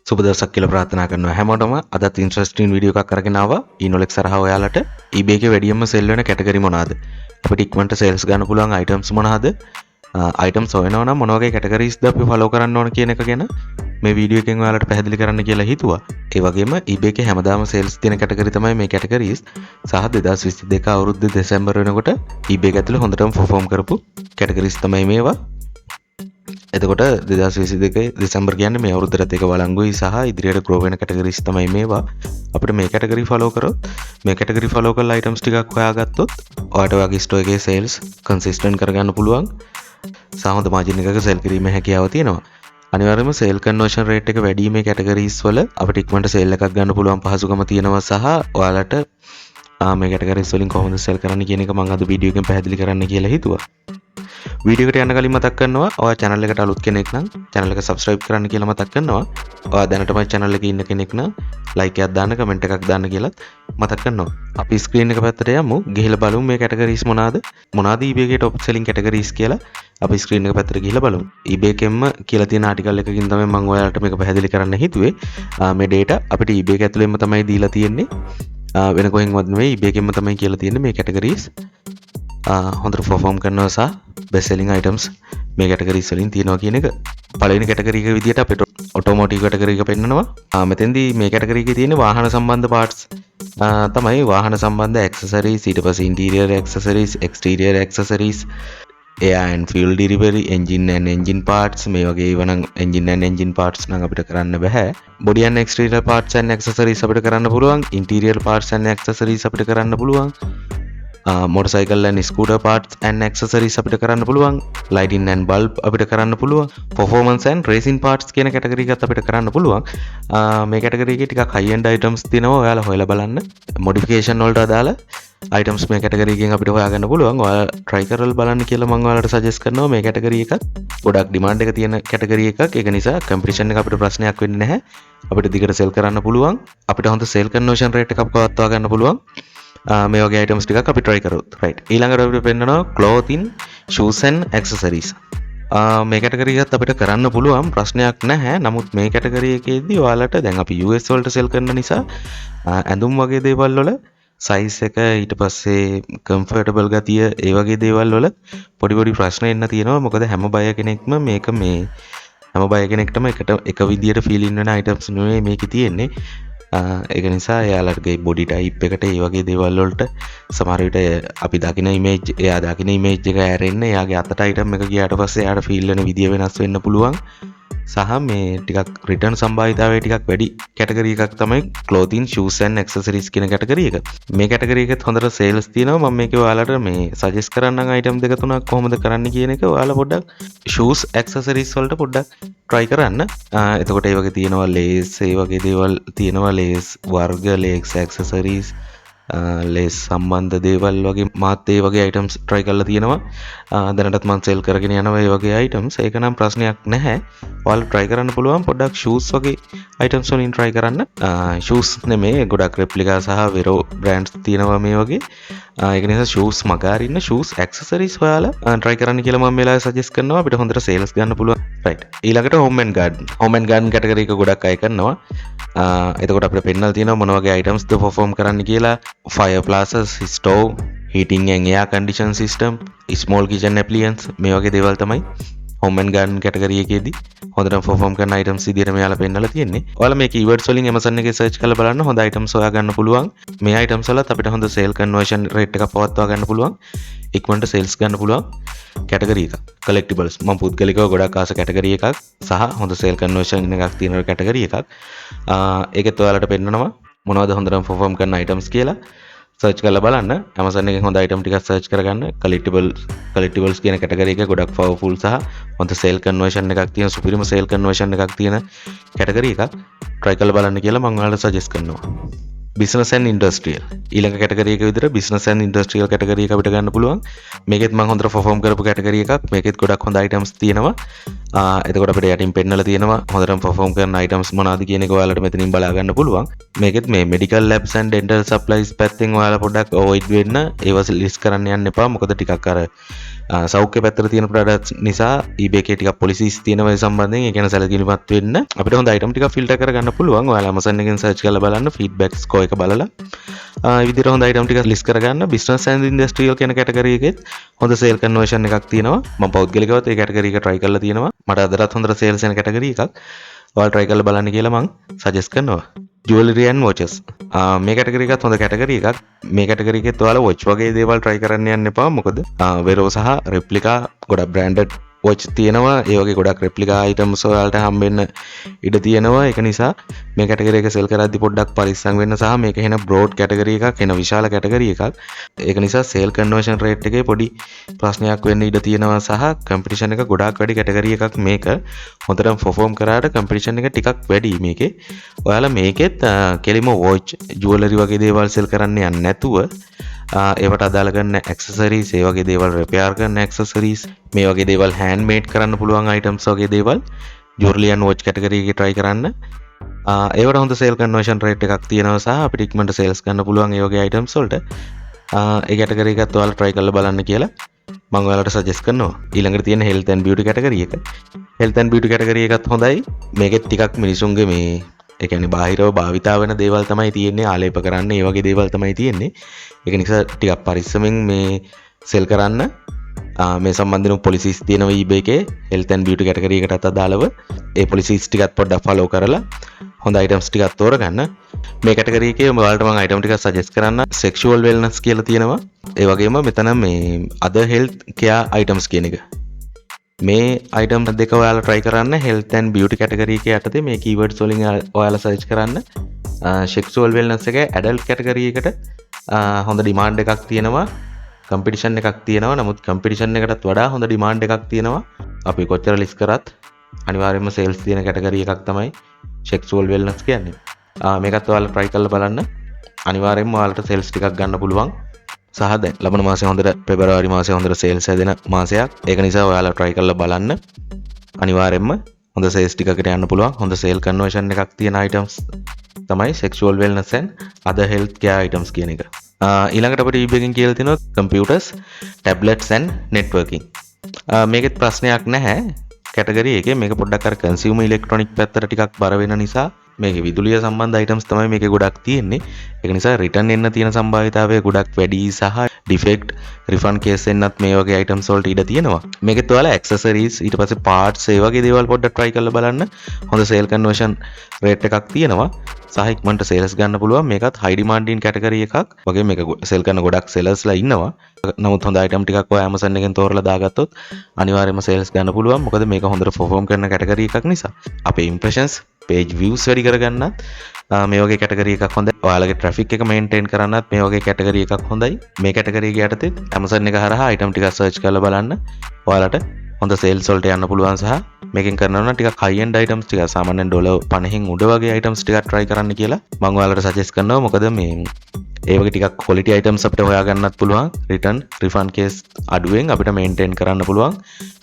සුබ දවසක් කියලා ප්‍රාර්ථනා කරනවා හැමෝටම. අදත් ඉන්ට්‍රස්ටිං වීඩියෝ එකක් අරගෙන ආවා. Enolex හරහා ඔයාලට eBay එකේ වැඩියෙන්ම සෙල් වෙන කැටගරි මොනවාද? අපිට ඉක්මනට සේල්ස් ගන්න පුළුවන් items මොනවාද? items හොයනවා නම් මොන වගේ categories ද අපි follow කරන්න ඕන කියන එක ගැන මේ වීඩියෝ එකෙන් ඔයාලට පැහැදිලි කරන්න කියලා හිතුවා. ඒ වගේම eBay එකේ හැමදාම සේල්ස් තියෙන category තමයි මේ categories. සහ 2022 අවුරුද්දේ දෙසැම්බර් වෙනකොට eBay එක ඇතුලේ හොඳටම perform කරපු categories තමයි මේවා. එතකොට 2022 දෙසැම්බර් කියන්නේ මේ අවුරුද්දට එක වළංගුයි සහ ඉදිරියට grow වෙන categories තමයි මේවා. අපිට මේ category follow කරොත් මේ category follow කරලා items ටිකක් හොයාගත්තොත් ඔයාලට ඔයාගේ store එකේ sales consistent කරගන්න පුළුවන්. සහ හොඳ margin එකක sell කිරීමේ හැකියාව තියෙනවා. අනිවාර්යයෙන්ම sale conversion rate එක වැඩි මේ categories වල අපිට ඉක්මනට sale එකක් ගන්න පුළුවන් පහසුකම තියෙනවා සහ ඔයාලට මේ categories වලින් කොහොමද sell කරන්න කියන එක මම අද වීඩියෝ එකෙන් පැහැදිලි කරන්න කියලා හිතුවා. වීඩියෝ එකට යන්න කලින් මතක් කරනවා ඔයා channel එකට අලුත් කෙනෙක් නම් channel එක subscribe කරන්න කියලා මතක් කරනවා. ඔයා දැනටම channel එකේ ඉන්න කෙනෙක් නම් like එකක් දාන්න comment එකක් දාන්න කියලාත් මතක් කරනවා. අපි screen එක පැත්තට යමු. ගිහිල්ලා බලමු මේ categories මොනවාද eBay එකේ top selling categories කියලා. අපි screen එක පැත්තට ගිහිල්ලා බලමු. eBay එකෙන්ම කියලා තියෙන article එකකින් තමයි මම ඔයාලට මේක පැහැදිලි කරන්න හිතුවේ. මේ data අපිට eBay එක ඇතුළෙන්ම තමයි දීලා තියෙන්නේ. වෙන කොහෙන්වත් නෙවෙයි eBay එකෙන්ම තමයි කියලා තියෙන්නේ මේ categories. හොඳට perform කරනවා සහ best selling items මේ categories වලින් තියෙනවා කියන එක. පළවෙනි category එක විදිහට අපිට automotive category එක පෙන්නනවා. මෙතෙන්දී මේ category එකේ තියෙන වාහන සම්බන්ධ parts තමයි වාහන සම්බන්ධ accessories, ඊට පස්සේ interior accessories, exterior accessories, air and fuel delivery, engine and engine parts. මේ වගේ ඒවා නම් engine and engine parts නම් අපිට කරන්න බෑ. body and exterior parts and accessories අපිට කරන්න පුළුවන්. interior parts and accessories අපිට කරන්න පුළුවන්. motorcycle and scooter parts and accessories අපිට කරන්න පුළුවන්. lighting and bulb අපිට කරන්න පුළුවන්. performance and racing parts කියන category එකත් අපිට කරන්න පුළුවන්. මේ category එකේ ටිකක් high end items තියෙනවා. ඔයාලා හොයලා බලන්න. modification වලට අදාළ items මේ category එකෙන් අපිට හොයාගන්න පුළුවන්. ඔයාලා try කරලා බලන්න කියලා මම ඔයාලට suggest කරනවා. මේ category එකත් ගොඩක් demand එක තියෙන category එකක්. ඒක නිසා competition එක අපිට ප්‍රශ්නයක් වෙන්නේ නැහැ. අපිට දිගට sell කරන්න පුළුවන්. අපිට හොඳ sale conversion rate එකක් පවත්වා ගන්න පුළුවන්. මේ වගේ items ටිකක් අපි try කරොත්. right. ඊළඟට අපිට පෙන්නනවා clothing, shoes and accessories. මේ category එකත් අපිට කරන්න පුළුවන් ප්‍රශ්නයක් නැහැ. නමුත් මේ category එකේදී ඔයාලට දැන් අපි US වලට sell කරන නිසා ඇඳුම් වගේ දේවල් වල size එක ඊට පස්සේ comfortable ගතිය ඒ වගේ දේවල් වල පොඩි ප්‍රශ්න එන්න තියෙනවා. මොකද හැම buyer කෙනෙක්ම හැම buyer කෙනෙක්ටම එක විදියට feel in වෙන items නෙවෙයි මේකේ තියෙන්නේ. ඒක නිසා එයාලගේ බොඩි ටයිප් එකට ඒ වගේ දේවල් වලට සමහර විට අපි දකින ඉමේජ් එයා දකින ඉමේජ් එක ඇරෙන්න එයාගේ අතට අයිටම් එක ගියාට පස්සේ එයාට ෆීල් වෙන විදිය වෙනස් වෙන්න පුළුවන්. සහ මේ ටිකක් රිටර්න් සම්භාවිතාවය ටිකක් වැඩි කැටගරි එකක් තමයි clothing, shoes and accessories කියන කැටගරි එක. මේ කැටගරි එකෙත් හොඳට සේල්ස් තියෙනවා. මම මේකේ ඔයාලට මේ සජෙස්ට් කරන්නම් අයිටම් දෙක තුනක් කොහොමද කරන්න කියන එක. ඔයාලා පොඩ්ඩක් shoes accessories වලට පොඩ්ඩක් try කරන්න. එතකොට ඒ වගේ තියෙනවා lace, ඒ වගේ දේවල් තියෙනවා lace වර්ග, lace accessories, lace සම්බන්ධ දේවල් වගේ මාත් ඒ වගේ items try කරලා තියෙනවා. දැනටත් මම sell කරගෙන යනවා ඒ වගේ items. ඒක නම් ප්‍රශ්නයක් නැහැ. ඔයාලා try කරන්න පුළුවන් පොඩ්ඩක් shoes වගේ items වලින් try කරන්න. shoes නෙමෙයි ගොඩක් replica සහ vero brands තියෙනවා මේ වගේ. ඒක නිසා shoes මගහරින්න shoes accessories ඔයාලා try කරන්න කියලා මම මෙලාවේ suggest කරනවා. අපිට හොඳට sales ගන්න පුළුවන්. right. ඊළඟට home and garden category එක ගොඩක් අය කරනවා. එතකොට අපිට පෙන්නලා තියෙනවා මොන වගේ items ද perform කරන්න කියලා. fireplaces, stove, heating and air condition system, small kitchen appliance මේ වගේ දේවල් තමයි home and garden category එකේදී හොඳටම perform කරන items විදියට මෙයාලා පෙන්නලා තියෙන්නේ. ඔයාලා මේ keywords වලින් Amazon එකේ search කරලා බලන්න හොඳ items හොයා ගන්න පුළුවන්. මේ items වලත් අපිට හොඳ sale conversion rate එකක් පවත්වා ගන්න පුළුවන්. ඉක්මනට sales ගන්න පුළුවන් category එකක්. collectibles මම පුද්ගලිකව ගොඩක් ආස category එකක් සහ හොඳ sale conversion එකක් තියෙන category එකක්. ඒකත් ඔයාලට පෙන්නනවා මොනවද හොඳටම perform කරන items කියලා. search කරලා බලන්න. Amazon එකෙන් හොඳ item ටිකක් search කරගන්න. collectibles කියන category එක ගොඩක් powerful සහ හොඳ sale conversion එකක් තියෙන සුපිරිම sale conversion එකක් තියෙන category එකක් try කරලා බලන්න කියලා මම ඔයාලට suggest කරනවා. business and industrial ඊළඟ category එක විදිහට business and industrial category එක අපිට ගන්න පුළුවන්. මේකෙත් මම හොඳට perform කරපු category එකක්. මේකෙත් ගොඩක් හොඳ items තියෙනවා. එතකොට අපිට යටින් පෙන්නලා තියෙනවා හොඳටම perform කරන items මොනවාද කියන එක ඔයාලට මෙතනින් බලා ගන්න පුළුවන්. මේකෙත් මේ medical labs and dental supplies පැත්තෙන් ඔයාලා පොඩ්ඩක් avoid වෙන්න. ඒවා list කරන්න යන්න එපා. මොකද ටිකක් අර සෞඛ්‍ය පැත්තට තියෙන ප්‍රොඩක්ට්ස් නිසා eBay එකේ ටිකක් පොලිසිස් තියෙනවා ඒ සම්බන්ධයෙන්. ඒ කියන්නේ සැලකිලිමත් වෙන්න අපිට හොඳ item ටිකක් filter කරගන්න පුළුවන්. ඔයාලා Amazon එකෙන් search කරලා බලන්න feedback score එක බලලා ඒ විදිහට හොඳ item ටිකක් list කරගන්න. business and industrial කියන category එකෙත් හොඳ sale conversion එකක් තියෙනවා. මම පෞද්ගලිකවත් ඒ category එක try කරලා තියෙනවා. මට අදටත් හොඳට sales යන category එකක්. ඔයාලා try කරලා බලන්න කියලා මම suggest කරනවා. jewelry and watches. මේ category එකත් හොඳ category එකක්. මේ category එකෙත් ඔයාලා watch වගේ දේවල් try කරන්න යන්න එපා. මොකද වෙරෝ සහ replica ගොඩක් branded watch තියෙනවා. ඒ වගේ ගොඩක් replica items ඔයාලට හම්බෙන්න ඉඩ තියෙනවා. ඒක නිසා මේ category එක sell කරද්දි පොඩ්ඩක් පරිස්සම් වෙන්න සහ මේක එන broad category එකක්, එන විශාල category එකක්. ඒක නිසා sale conversion rate එකේ පොඩි ප්‍රශ්නයක් වෙන්න ඉඩ තියෙනවා සහ competition එක ගොඩාක් වැඩි category එකක් මේක. හොඳටම perform කරාට competition එක ටිකක් වැඩි මේකේ. ඔයාලා මේකෙත් කෙලිම watch, jewelry වගේ දේවල් sell කරන්න යන්නේ නැතුව ඒවට අදාළ කරන accessories, ඒ වගේ දේවල් repair කරන accessories, මේ වගේ දේවල් handmade කරන්න පුළුවන් items වගේ දේවල් jewelry and watch category එකේ try කරන්න. ඒවට හොඳ sale conversion rate එකක් තියෙනවා සහ අපිට ඉක්මනට sales ගන්න පුළුවන් ඒ වගේ items වලට. ඒ category එකත් ඔයාලා try කරලා බලන්න කියලා මම ඔයාලට suggest කරනවා. ඊළඟට තියෙන health and beauty category එක. health and beauty category එකත් හොඳයි. මේකෙත් ටිකක් මිනිසුන්ගේ මේ ඒ කියන්නේ බාහිරව භාවිතා වෙන දේවල් තමයි තියෙන්නේ. ආලේප කරන්න ඒ වගේ දේවල් තමයි තියෙන්නේ. ඒක නිසා ටිකක් පරිස්සමෙන් මේ sell කරන්න. මේ සම්බන්ධව policies තියෙනවා eBay එකේ health and beauty category එකටත් අදාළව. ඒ policies ටිකත් පොඩ්ඩක් follow කරලා හොඳ items ටිකක් තෝරගන්න. මේ category එකේ ඔයාලට මම item ටිකක් suggest කරන්න. sexual wellness කියලා තියෙනවා. ඒ වගේම මෙතන මේ other health care items කියන එක. මේ item දෙක ඔයාලා try කරන්න. health and beauty category එකේ යටතේ මේ keywords වලින් ඔයාලා search කරන්න. sexual wellness එකේ adult category එකට හොඳ demand එකක් තියෙනවා. competition එකක් තියෙනවා. නමුත් competition එකටත් වඩා හොඳ demand එකක් තියෙනවා. අපි කොච්චර list කරත් අනිවාර්යයෙන්ම sales තියෙන category එකක් තමයි sexual wellness කියන්නේ. මේකත් ඔයාලා try කරලා බලන්න. අනිවාර්යයෙන්ම ඔයාලට sales ටිකක් ගන්න පුළුවන්. සහ දැන් ලබන මාසේ හොඳට පෙබරවාරි මාසේ හොඳට sales හැදෙන මාසයක්. ඒක නිසා ඔයාලා try කරලා බලන්න. අනිවාර්යයෙන්ම හොඳ sales ටිකකට යන්න පුළුවන්. හොඳ sale conversion එකක් තියෙන items තමයි sexual wellness and other health care items කියන එක. ඊළඟට අපිට eBay එකෙන් කියලා තියෙනවා computers, tablets and networking. මේකෙත් ප්‍රශ්නයක් නැහැ. category එකේ මේක පොඩ්ඩක් අර consumer electronic පැත්තට ටිකක් බර වෙන නිසා මේකේ විදුලිය සම්බන්ධ items තමයි මේකේ ගොඩක් තියෙන්නේ. ඒක නිසා return එන්න තියෙන සම්භාවිතාවය ගොඩක් වැඩි සහ defect refund case එන්නත් මේ වගේ items වලට ඉඩ තියෙනවා. මේකෙත් ඔයාලා accessories ඊට පස්සේ parts ඒ වගේ දේවල් පොඩ්ඩක් try කරලා බලන්න. හොඳ sale conversion rate එකක් තියෙනවා. සහ ඉක්මනට sales ගන්න පුළුවන්. මේකත් high demanding category එකක්. වගේ මේක sell කරන ගොඩක් sellersලා ඉන්නවා. නමුත් හොඳ item ටිකක් ඔය Amazon එකෙන් තෝරලා දාගත්තොත් අනිවාර්යයෙන්ම sales ගන්න පුළුවන්. මොකද මේක හොඳට perform කරන category එකක් නිසා. අපේ impressions, page views වැඩි කරගන්නත් මේ වගේ category එකක් හොඳයි. ඔයාලගේ traffic එක maintain කරන්නත් මේ වගේ category එකක් හොඳයි. මේ category එක යටතේ Amazon එක හරහා item ටිකක් search කරලා බලන්න. ඔයාලට හොඳ sales වලට යන්න පුළුවන් සහ මේකෙන් කරනවා නම් ටිකක් high end items ටික සාමාන්‍යයෙන් $50න් උඩ වගේ items ටිකක් try කරන්න කියලා මම ඔයාලට suggest කරනවා. මොකද මේ ඒ වගේ ටිකක් quality items අපිට හොයාගන්නත් පුළුවන්. return refund case අඩුවෙන් අපිට maintain කරන්න පුළුවන්.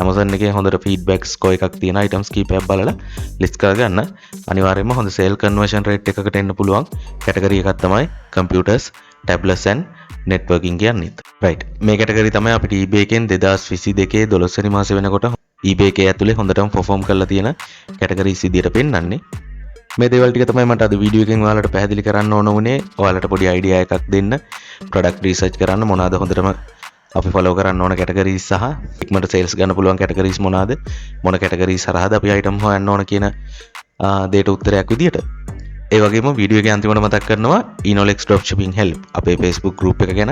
Amazon එකේ හොඳට feedback score එකක් තියෙන items කීපයක් බලලා list කරගන්න. අනිවාර්යයෙන්ම හොඳ sale conversion rate එකකට එන්න පුළුවන් category එකක් තමයි computers, tablets and networking කියන්නේ. right. මේ category තමයි අපිට eBay එකෙන් 2022 12 වෙනි මාසේ වෙනකොට eBay එකේ ඇතුලේ හොඳටම perform කරලා තියෙන categories විදියට පෙන්වන්නේ. මේ දේවල් ටික තමයි මට අද වීඩියෝ එකෙන් ඔයාලට පැහැදිලි කරන්න ඕන වුණේ. ඔයාලට පොඩි idea එකක් දෙන්න. product research කරන්න මොනවාද හොඳටම අපි follow කරන්න ඕන categories සහ ඉක්මනට sales ගන්න පුළුවන් categories මොනවාද? මොන categories හරහාද අපි item හොයන්න ඕන කියන දේට උත්තරයක් විදියට. ඒ වගේම වීඩියෝ එකේ අන්තිමට මතක් කරනවා Enolex Dropshipping Help අපේ Facebook group එක ගැන.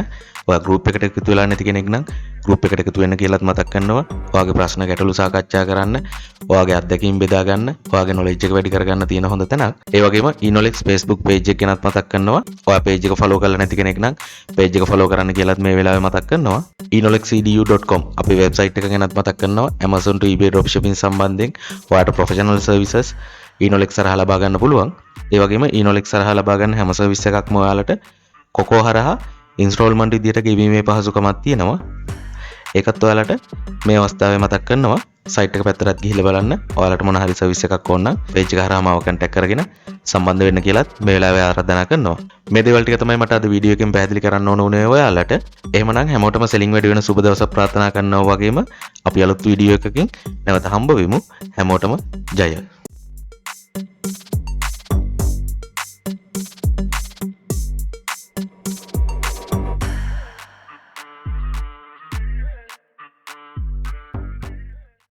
ඔයා group එකට එකතු වෙලා නැති කෙනෙක් නම් group එකට එකතු වෙන්න කියලාත් මතක් කරනවා. ඔයාගේ ප්‍රශ්න ගැටලු සාකච්ඡා කරන්න, ඔයාගේ අත්දැකීම් බෙදා ගන්න, ඔයාගේ knowledge එක වැඩි කරගන්න තියෙන හොඳ තැනක්. ඒ වගේම Enolex Facebook page එක ගැනත් මතක් කරනවා. ඔයා page එක follow කරලා නැති කෙනෙක් නම් page එක follow කරන්න කියලාත් මේ වෙලාවේ මතක් කරනවා. enolexedu.com අපේ website එක ගැනත් මතක් කරනවා. Amazon to eBay dropshipping සම්බන්ධයෙන් ඔයාට professional services Enolex හරහා ලබා ගන්න පුළුවන්. ඒ වගේම Enolex හරහා ලබා ගන්න හැම සර්විස් එකක්ම ඔයාලට කොකෝ හරහා ඉන්ස්ටෝල්මන්ට් විදියට ගෙවීමේ පහසුකමක් තියෙනවා. ඒකත් ඔයාලට මේ අවස්ථාවේ මතක් කරනවා. සයිට් එක පැත්තට ගිහිල්ලා බලන්න. ඔයාලට මොන හරි සර්විස් එකක් ඕන නම් පේජ් එක හරහාම ආව කන්ටැක්ට් කරගෙන සම්බන්ධ වෙන්න කියලාත් මේ වෙලාවේ ආරාධනා කරනවා. මේ දේවල් ටික තමයි මට අද වීඩියෝ එකෙන් පැහැදිලි කරන්න ඕන උනේ ඔයාලට. එහෙමනම් හැමෝටම සෙලින් වැඩි වෙන සුබ දවසක් ප්‍රාර්ථනා කරනවා වගේම අපි අලුත් වීඩියෝ එකකින් නැවත හම්බ වෙමු. හැමෝටම ජය.